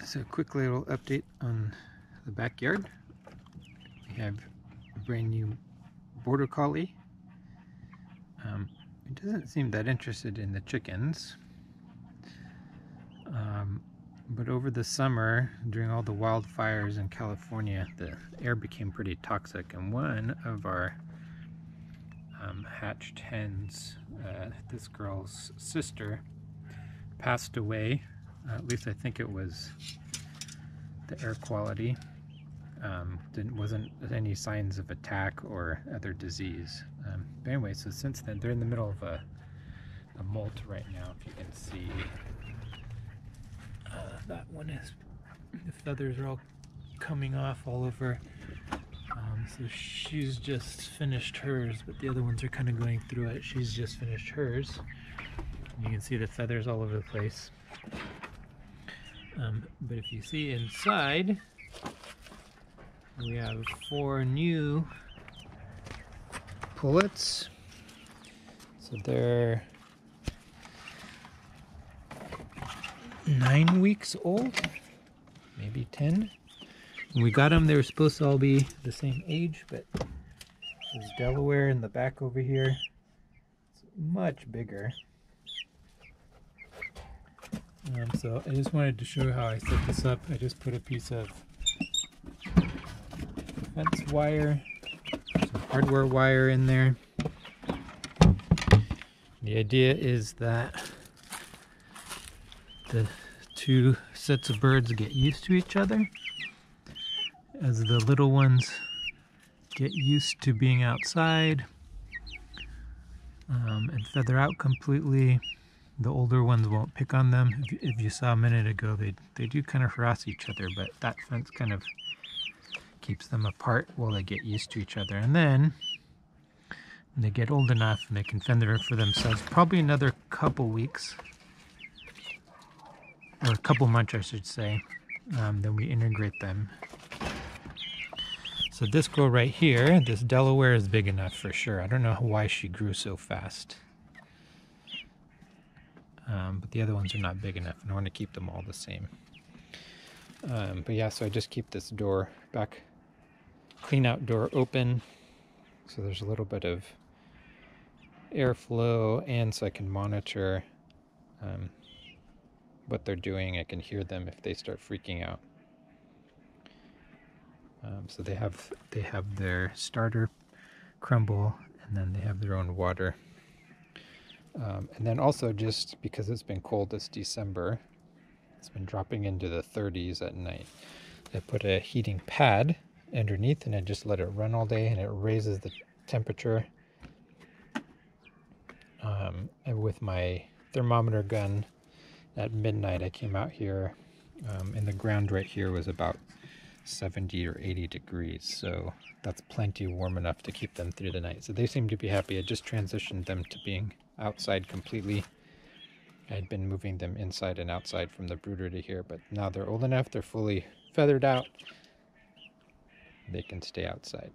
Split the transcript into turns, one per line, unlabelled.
So a quick little update on the backyard. We have a brand new border collie. It doesn't seem that interested in the chickens. But over the summer, during all the wildfires in California, the air became pretty toxic, and one of our hatched hens, this girl's sister, passed away. At least I think it was the air quality. Wasn't any signs of attack or other disease. But anyway, so since then, they're in the middle of a molt right now, if you can see. That one is, the feathers are all coming off all over. So she's just finished hers, but the other ones are kind of going through it. She's just finished hers. You can see the feathers all over the place. But if you see inside, we have 4 new poulettes. So they're 9 weeks old, maybe 10. When we got them, they were supposed to all be the same age, but there's Delaware in the back over here. It's much bigger. So I just wanted to show how I set this up. I just put a piece of fence wire, some hardware wire in there. The idea is that the 2 sets of birds get used to each other. As the little ones get used to being outside and feather out completely, the older ones won't pick on them. If you saw a minute ago, they do kind of harass each other, but that fence kind of keeps them apart while they get used to each other. And then when they get old enough and they can fend for themselves, probably another couple weeks, or a couple months I should say, then we integrate them. So this girl right here, this Delaware, is big enough for sure. I don't know why she grew so fast. But the other ones are not big enough, and I want to keep them all the same. But yeah, so I just keep this door back, clean out door open, so there's a little bit of airflow, and so I can monitor what they're doing. I can hear them if they start freaking out. So they have their starter crumble, and then they have their own water. And then also, just because it's been cold this December, it's been dropping into the 30s at night, I put a heating pad underneath and I just let it run all day, and it raises the temperature. And with my thermometer gun at midnight, I came out here, and the ground right here was about 70 or 80 degrees, so that's plenty warm enough to keep them through the night. So they seem to be happy. I just transitioned them to being outside completely. I'd been moving them inside and outside from the brooder to here, but now they're old enough, they're fully feathered out, they can stay outside.